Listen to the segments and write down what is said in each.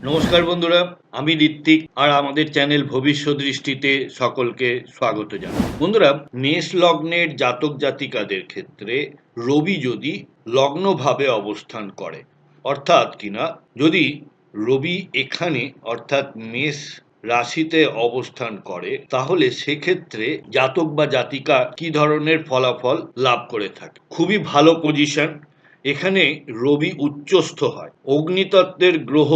নমস্কার বন্ধুরা, আমি ঋত্বিক আর আমাদের চ্যানেল ভবিষ্যৎ দৃষ্টিতে সকলকে স্বাগত জানাই। বন্ধুরা, মেষ লগ্নের জাতক জাতিকাদের ক্ষেত্রে রবি যদি লগ্নভাবে অবস্থান করে, অর্থাৎ কিনা যদি রবি এখানে অর্থাৎ মেষ রাশিতে অবস্থান করে, তাহলে সেক্ষেত্রে জাতক বা জাতিকা কি ধরনের ফলাফল লাভ করে থাকে। খুবই ভালো পজিশন। এখানে রবি উচ্চস্থ হয়। অগ্নিতত্ত্বের গ্রহ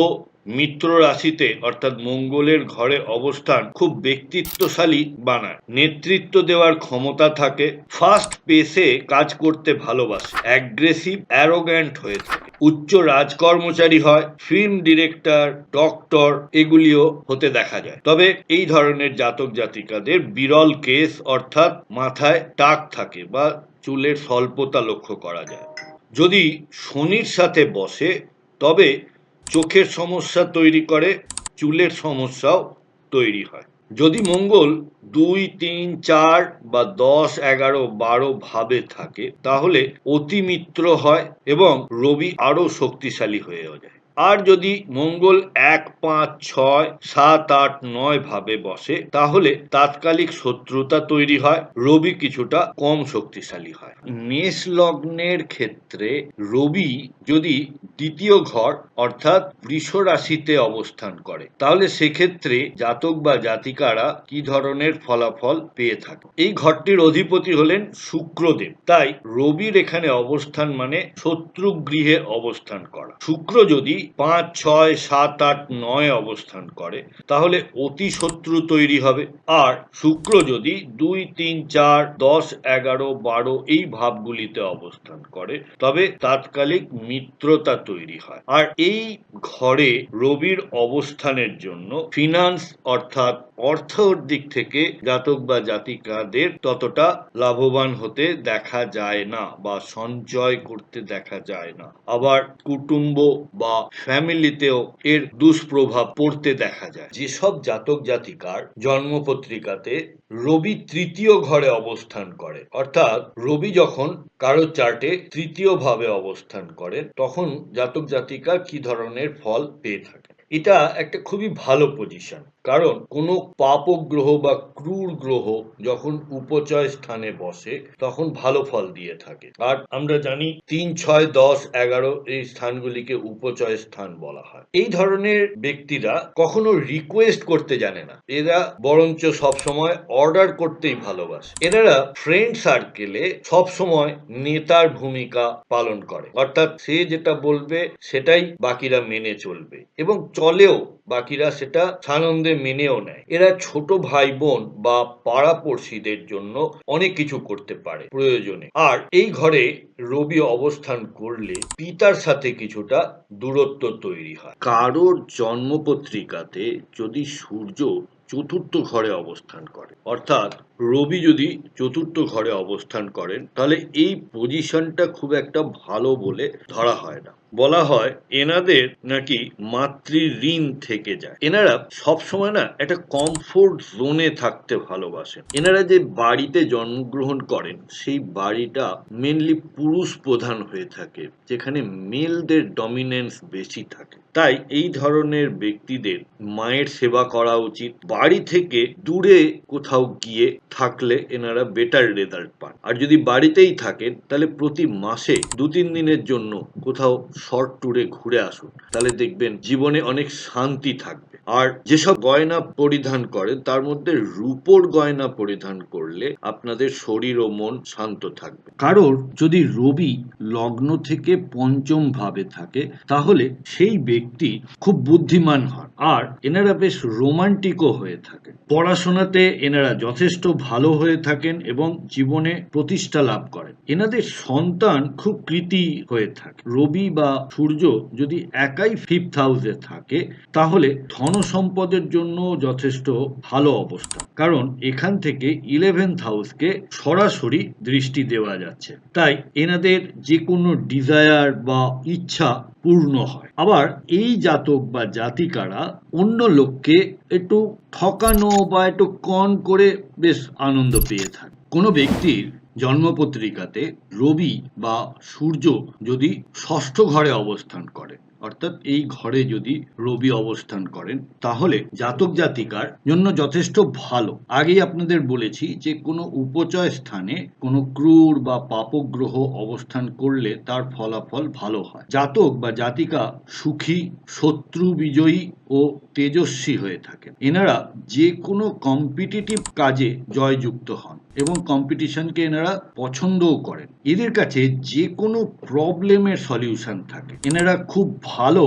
মিত্র রাশিতে অর্থাৎ মঙ্গলের ঘরে অবস্থান খুব ব্যক্তিত্বশালী বানায়। নেতৃত্ব দেওয়ার ক্ষমতা থাকে। ফাস্ট পেসে কাজ করতে ভালোবাসে। অ্যাগ্রেসিভ অ্যারোগ্যান্ট হয়ে থাকে। উচ্চ রাজকর্মচারী হয়। ফিল্ম ডিরেক্টর, ডক্টর এগুলিও হতে দেখা যায়। তবে এই ধরনের জাতক জাতিকাদের বিরল কেস অর্থাৎ মাথায় টাক থাকে বা চুলের স্বল্পতা লক্ষ্য করা যায়। যদি শনির সাথে বসে তবে চোখের সমস্যা তৈরি করে, চুলের সমস্যাও তৈরি হয়। যদি মঙ্গল 2, 3, 4 বা 10, 11, 12 ভাবে থাকে তাহলে অতিমিত্র হয় এবং রবি আরো শক্তিশালী হয়ে যায়। আর যদি মঙ্গল 1, 5, 6, 7, 8, 9 ভাবে বসে তাহলে তাৎকালিক শত্রুতা তৈরি হয়, রবি কিছুটা কম শক্তিশালী হয়। মেষ লগ্নের ক্ষেত্রে রবি যদি দ্বিতীয় ঘর অর্থাৎ বৃষ রাশিতে অবস্থান করে তাহলে সেক্ষেত্রে জাতক বা জাতিকারা কি ধরনের ফলাফল পেয়ে থাকে। এই ঘরটির অধিপতি হলেন শুক্রদেব। তাই রবির এখানে অবস্থান মানে শত্রু গৃহে অবস্থান করা। শুক্র যদি 5, 6, 7, 8, 9 অবস্থান করে তাহলে অতি শত্রু তৈরি হবে। আর শুক্র যদি 2, 3, 4, 10, 11, 12 এই ভাবগুলিতে অবস্থান করে তবে তাৎকালিক মিত্রতা তৈরি হয়। আর এই ঘরে রবির অবস্থানের জন্য ফিনান্স অর্থাৎ অর্থর দিক থেকে জাতক বা জাতিকাদের ততটা লাভবান হতে দেখা যায় না বা সঞ্চয় করতে দেখা যায় না। আবার কুটুম্ব বা ফ্যামিলিতেও এর দুষ্প্রভাব পড়তে দেখা যায়। যেসব জাতক জাতিকার জন্মপত্রিকাতে রবি তৃতীয় ঘরে অবস্থান করে, অর্থাৎ রবি যখন কারো চার্টে তৃতীয় ভাবে অবস্থান করে তখন জাতক জাতিকা কি ধরনের ফল পেয়ে থাকে। এটা একটা খুবই ভালো পজিশন, কারণ কোনো পাপক গ্রহ বা ক্রূর গ্রহ যখন উপচয় স্থানে বসে তখন ভালো ফল দিয়ে থাকে। আর আমরা জানি 3, 6, 10, 11 এই স্থানগুলিকে উপচয় স্থান বলা হয়। এই ধরনের ব্যক্তিরা কখনো রিকোয়েস্ট করতে জানে না, এরা বরঞ্চ সবসময় অর্ডার করতেই ভালোবাসে। এনারা ফ্রেন্ড সার্কেলে সবসময় নেতার ভূমিকা পালন করে, অর্থাৎ সে যেটা বলবে সেটাই বাকিরা মেনে চলবে এবং চলেও, বাকিরা সেটা সানন্দে মেনেও নেয়। এরা ছোট ভাই বোন বা পাড়াপড়শিদের জন্য অনেক কিছু করতে পারে প্রয়োজনে। আর এই ঘরে রবি অবস্থান করলে পিতার সাথে কিছুটা দূরত্ব তৈরি হয়। কারোর জন্মপত্রিকাতে যদি সূর্য চতুর্থ ঘরে অবস্থান করে, অর্থাৎ রবি যদি চতুর্থ ঘরে অবস্থান করেন তাহলে এই পজিশনটা খুব একটা ভালো বলে ধরা হয় না। বলা হয় এনাদের নাকি মাতৃ ঋণ থেকে যায়। এনারা সবসময় না একটা কমফোর্ট জোনে থাকতে ভালোবাসেন। এনারা যে বাড়িতে জন্মগ্রহণ করেন সেই বাড়িটা মেনলি পুরুষ প্রধান হয়ে থাকে, যেখানে মেলদের ডমিনেন্স বেশি থাকে। তাই এই ধরনের ব্যক্তিদের মায়ের সেবা করা উচিত। বাড়ি থেকে দূরে কোথাও গিয়ে থাকলে এনারা বেটার রেজাল্ট পান। আর যদি বাড়িতেই থাকেন তাহলে প্রতি মাসে 2-3 দিনের জন্য কোথাও শর্ট ট্যুরে ঘুরে আসুন, তাহলে দেখবেন জীবনে অনেক শান্তি থাকবে। আর যেসব গয়না পরিধান করেন তার মধ্যে রূপোর গয়না পরিধান করলে আপনাদের শরীর ও মন শান্ত থাকবে। কারোর যদি রবি লগ্ন থেকে পঞ্চম ভাবে থাকে তাহলে সেই ব্যক্তি খুব বুদ্ধিমান হন আর এনারা বেশ রোমান্টিকও হয়ে থাকেন। পড়াশোনাতে এনারা যথেষ্ট ভালো হয়ে থাকেন এবং জীবনে প্রতিষ্ঠা লাভ করেন। এনাদের সন্তান খুব কৃতী হয়ে থাকে। রবি বা সূর্য যদি একাই 5th হাউসে থাকে তাহলে ধন সম্পদের জন্য যথেষ্ট ভালো অবস্থা, কারণ এখান থেকে 11th হাউসকে সরাসরি দৃষ্টি দেওয়া যাচ্ছে। তাই এনাদের যে কোনো ডিজায়ার বা ইচ্ছা পূর্ণ হয়। আবার এই জাতক বা জাতিকারা অন্য লোককে একটু ঠকানো বা একটু কন করে বেশ আনন্দ পেয়ে থাকে। কোনো ব্যক্তির জন্মপত্রিকাতে রবি বা সূর্য যদি ষষ্ঠ ঘরে অবস্থান করে, অর্থাৎ এই ঘরে যদি রবি অবস্থান করেন তাহলে জাতক জাতিকার জন্য যথেষ্ট ভালো। আগেই আপনাদের বলেছি যে কোনো উপচয় স্থানে কোনো ক্রূর বা পাপক গ্রহ অবস্থান করলে তার ফলাফল ভালো হয়। জাতক বা জাতিকা সুখী, শত্রু বিজয়ী ও তেজস্বী হয়ে থাকেন। এনারা যে কোনো কম্পিটিটিভ কাজে জয়যুক্ত হন এবং কম্পিটিশনকে এনারা পছন্দও করেন। এদের কাছে যে কোনো প্রবলেমের সলিউশন থাকে। এনারা খুব ভালো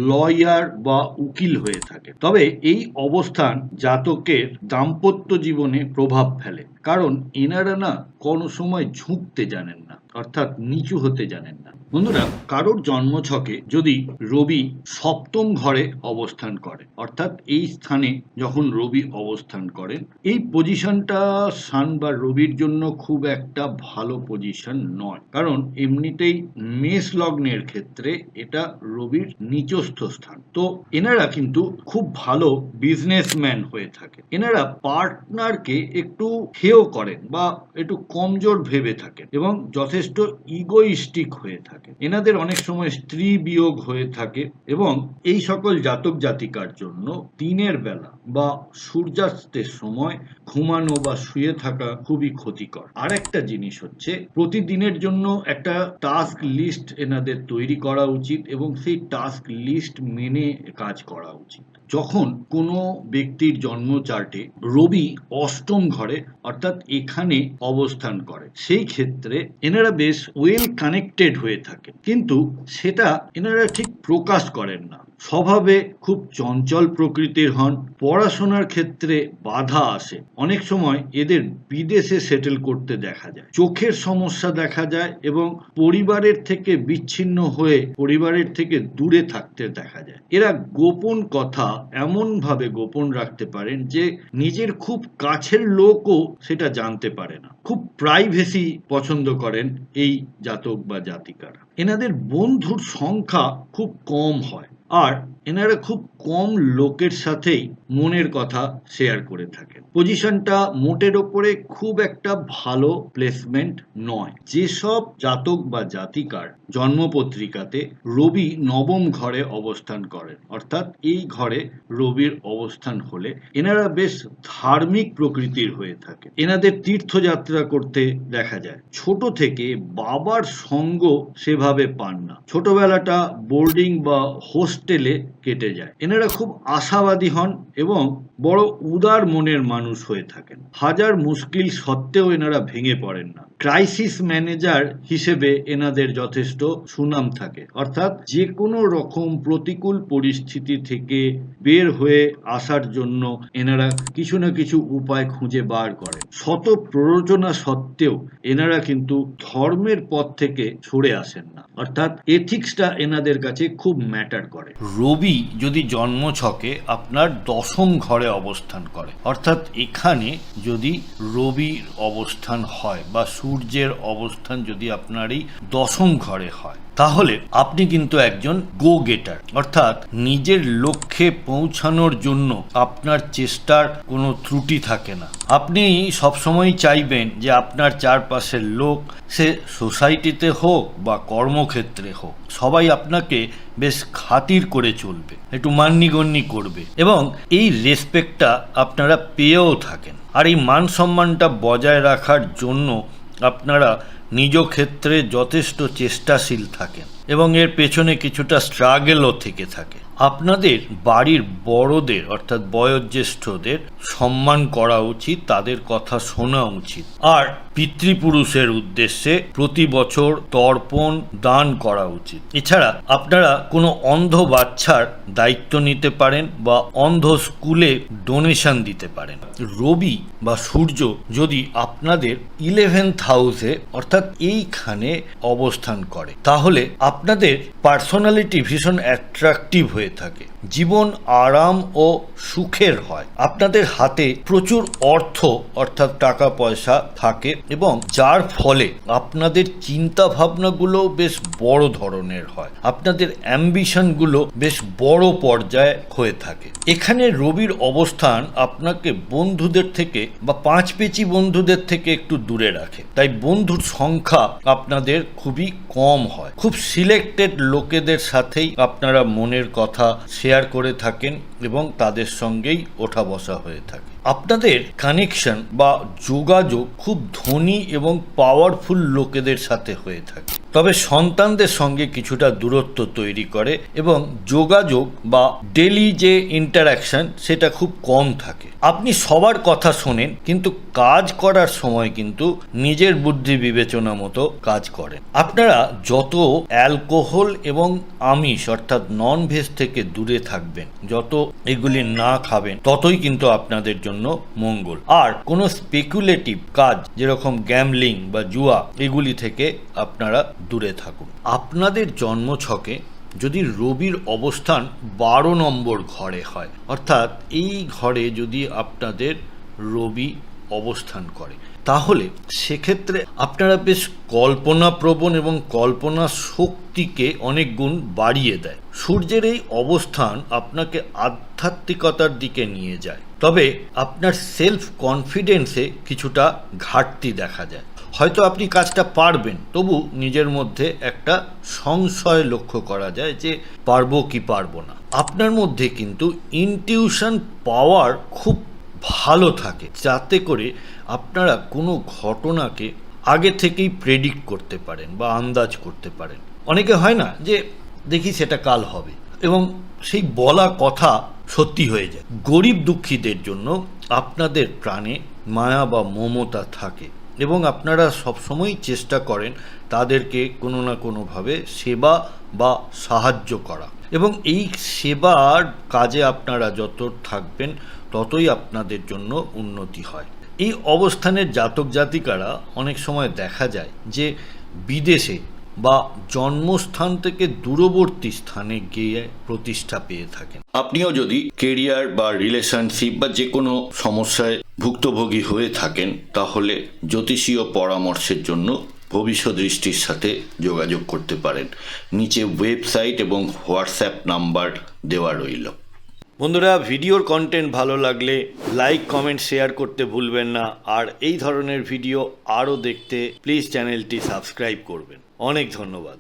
লয়ার বা উকিল হয়ে থাকে। তবে এই অবস্থান জাতকের দাম্পত্য জীবনে প্রভাব ফেলে, কারণ এনারা না কোনো সময় ঝুঁকতে জানেন না, অর্থাৎ নিচু হতে জানেন না। বন্ধুরা, কারোর জন্মছকে যদি রবি সপ্তম ঘরে অবস্থান করে, অর্থাৎ এই স্থানে যখন রবি অবস্থান করেন, এই পজিশনটা সান বা রবির জন্য খুব একটা ভালো পজিশন নয়, কারণ এমনিতেই মেষ লগ্নের ক্ষেত্রে এটা রবির নিচস্থ স্থান। তো এনারা কিন্তু খুব ভালো বিজনেসম্যান হয়ে থাকে। এনারা পার্টনারকে একটু হেয় করেন বা একটু কমজোর ভেবে থাকেন এবং যথেষ্ট ইগোইস্টিক হয়ে থাকে। এনাদের অনেক সময় স্ত্রী বিয়োগ হয়ে থাকে এবং এই সকল জাতক জাতিকার জন্য দিনের বেলা বা সূর্যাস্তের সময় ঘুমানো বা শুয়ে থাকা খুবই ক্ষতিকর। আর একটা জিনিস হচ্ছে, প্রতিদিনের জন্য একটা টাস্ক লিস্ট এনাদের তৈরি করা উচিত এবং সেই টাস্ক লিস্ট মেনে কাজ করা উচিত। যখন কোনো ব্যক্তির জন্ম চার্টে রবি অষ্টম ঘরে অর্থাৎ এখানে অবস্থান করে, সেই ক্ষেত্রে এনারা বেশ ওয়েল কানেক্টেড হয়ে থাকে, কিন্তু সেটা এনারা ঠিক প্রকাশ করেন না। স্বভাবে খুব চঞ্চল প্রকৃতির হন। পড়াশোনার ক্ষেত্রে বাধা আসে। অনেক সময় এদের বিদেশে সেটেল করতে দেখা যায়। চোখের সমস্যা দেখা যায় এবং পরিবারের থেকে বিচ্ছিন্ন হয়ে পরিবারের থেকে দূরে থাকতে দেখা যায়। এরা গোপন কথা এমন ভাবে গোপন রাখতে পারেন যে নিজের খুব কাছের লোকও সেটা জানতে পারে না। খুব প্রাইভেসি পছন্দ করেন এই জাতক বা জাতিকারা। এনাদের বন্ধুর সংখ্যা খুব কম হয় আর এনারা খুব কম লোকের সাথেই মনের কথা শেয়ার করে থাকেন। পজিশনটা মোটের ওপরে খুব একটা ভালো প্লেসমেন্ট নয়। যেসব জাতক বা জাতিকার জন্মপত্রিকাতে রবি নবম ঘরে অবস্থান করেন, অর্থাৎ এই ঘরে রবির অবস্থান হলে এনারা বেশ ধার্মিক প্রকৃতির হয়ে থাকে। এনাদের তীর্থযাত্রা করতে দেখা যায়। ছোট থেকে বাবার সঙ্গ সেভাবে পান না। ছোটবেলাটা বোর্ডিং বা হোস্টেলে কেটে যায়। এনারা খুব আশাবাদী হন এবং বড় উদার মনের মানুষ হয়ে থাকেন। হাজার মুশকিল সত্ত্বেও এনারা ভেঙে পড়েন না। ক্রাইসিস ম্যানেজার হিসেবে এনাদের যথেষ্ট সুনাম থাকে, অর্থাৎ যে কোনো রকম প্রতিকূল পরিস্থিতি থেকে বের হয়ে আসার জন্য এনারা কিছু না কিছু উপায় খুঁজে বার করেন। শত প্ররোচনা সত্ত্বেও এনারা কিন্তু ধর্মের পথ থেকে সরে আসেন না, অর্থাৎ এথিক্সটা এনাদের কাছে খুব ম্যাটার করে। রবি যদি জন্মছকে আপনার দশম ঘরে অবস্থান করে, অর্থাৎ এখানে যদি রবির অবস্থান হয় বা সূর্যের অবস্থান যদি আপনার এই দশম ঘরে হয়, তাহলে আপনি কিন্তু একজন গো গেটার, অর্থাৎ নিজের লক্ষ্যে পৌঁছানোর জন্য আপনার চেষ্টার কোনো ত্রুটি থাকে না। আপনি সবসময় চাইবেন যে আপনার চারপাশের লোক, সে সোসাইটিতে হোক বা কর্মক্ষেত্রে হোক, সবাই আপনাকে বেশ খাতির করে চলবে, একটু মান্যিগণ্যি করবে এবং এই রেসপেক্টটা আপনারা পেয়েও থাকেন। আর এই মান সম্মানটা বজায় রাখার জন্য আপনারা নিজ ক্ষেত্রে যথেষ্ট চেষ্টাশীল থাকেন এবং এর পেছনে কিছুটা স্ট্রাগলও থেকে থাকে। আপনাদের বাড়ির বড়দের অর্থাৎ বয়োজ্যেষ্ঠদের সম্মান করা উচিত, তাদের কথা শোনা উচিত। আর পিতৃপুরুষের উদ্দেশ্যে প্রতি বছর তর্পণ দান করা উচিত। এছাড়া আপনারা কোনো অন্ধ বাচ্চার দায়িত্ব নিতে পারেন বা অন্ধ স্কুলে ডোনেশন দিতে পারেন। রবি বা সূর্য যদি আপনাদের 11th হাউসে অর্থাৎ এইখানে অবস্থান করে, তাহলে আপনাদের পার্সোনালিটি ভীষণ অ্যাট্রাকটিভ হয়ে থাকে। জীবন আরাম ও সুখের হয়। আপনাদের হাতে প্রচুর অর্থ অর্থাৎ টাকা পয়সা থাকে এবং যার ফলে আপনাদের চিন্তা ভাবনাগুলো বেশ বড় ধরনের হয়। আপনাদের অ্যাম্বিশনগুলো বেশ বড় পর্যায়ে হয়ে থাকে। এখানে রবির অবস্থান আপনাকে বন্ধুদের থেকে বা পাঁচপেচি বন্ধুদের থেকে একটু দূরে রাখে, তাই বন্ধুর সংখ্যা আপনাদের খুবই কম হয়। খুব সিলেক্টেড লোকেদের সাথেই আপনারা মনের কথা শেয়ার করে থাকেন এবং তাদের সঙ্গেই ওঠা বসা হয়ে থাকে। আপনাদের কানেকশন বা যোগাযোগ খুব ধনী এবং পাওয়ারফুল লোকেদের সাথে হয়ে থাকে, তবে সন্তানদের সঙ্গে কিছুটা দূরত্ব তৈরি করে এবং যোগাযোগ বা ডেলি যে ইন্টারাকশন সেটা খুব কম থাকে। আপনি সবার কথা শোনেন, কিন্তু কাজ করার সময় কিন্তু নিজের বুদ্ধি বিবেচনা মতো কাজ করেন। আপনারা যত অ্যালকোহল এবং আমিষ অর্থাৎ নন ভেজ থেকে দূরে থাকবেন, যত এগুলি না খাবেন, ততই কিন্তু আপনাদের জন্য মঙ্গল। আর কোনো স্পেকুলেটিভ কাজ যেরকম গ্যামলিং বা জুয়া, এগুলি থেকে আপনারা দূরে থাকুন। আপনাদের জন্মছকে যদি রবির অবস্থান 12 নম্বর ঘরে হয়, অর্থাৎ এই ঘরে যদি আপনাদের রবি অবস্থান করে, তাহলে সেক্ষেত্রে আপনারা বেশ কল্পনাপ্রবণ এবং কল্পনা শক্তিকে অনেক গুণ বাড়িয়ে দেয়। সূর্যের এই অবস্থান আপনাকে আধ্যাত্মিকতার দিকে নিয়ে যায়, তবে আপনার সেলফ কনফিডেন্সে কিছুটা ঘাটতি দেখা যায়। হয়তো আপনি কাজটা পারবেন, তবু নিজের মধ্যে একটা সংশয় লক্ষ্য করা যায় যে পারবো কি পারবো না। আপনার মধ্যে কিন্তু ইনটিউশন পাওয়ার খুব ভালো থাকে, যাতে করে আপনারা কোনো ঘটনাকে আগে থেকেই প্রেডিক্ট করতে পারেন বা আন্দাজ করতে পারেন। অনেকে হয় না যে দেখি সেটা কাল হবে, এবং সেই বলা কথা সত্যি হয়ে যায়। গরিব দুঃখীদের জন্য আপনাদের প্রাণে মায়া বা মমতা থাকে এবং আপনারা সবসময় চেষ্টা করেন তাদেরকে কোনো না কোনোভাবে সেবা বা সাহায্য করা, এবং এই সেবার কাজে আপনারা যত থাকবেন ততই আপনাদের জন্য উন্নতি হয়। এই অবস্থানের জাতক জাতিকারা অনেক সময় দেখা যায় যে বিদেশে বা জন্মস্থান থেকে দূরবর্তী স্থানে গিয়ে প্রতিষ্ঠা পেয়ে থাকেন। আপনিও যদি কেরিয়ার বা রিলেশনশিপ বা যে কোনো সমস্যায় ভুক্তভোগী হয়ে থাকেন, তাহলে জ্যোতিষীয় পরামর্শের জন্য ভবিষ্যৎ দৃষ্টির সাথে যোগাযোগ করতে পারেন। নিচে ওয়েবসাইট এবং হোয়াটসঅ্যাপ নাম্বার দেওয়া রইল। বন্ধুরা, ভিডিওর কন্টেন্ট ভালো লাগলে লাইক, কমেন্ট, শেয়ার করতে ভুলবেন না। আর এই ধরনের ভিডিও আরও দেখতে প্লিজ চ্যানেলটি সাবস্ক্রাইব করবেন। অনেক ধন্যবাদ।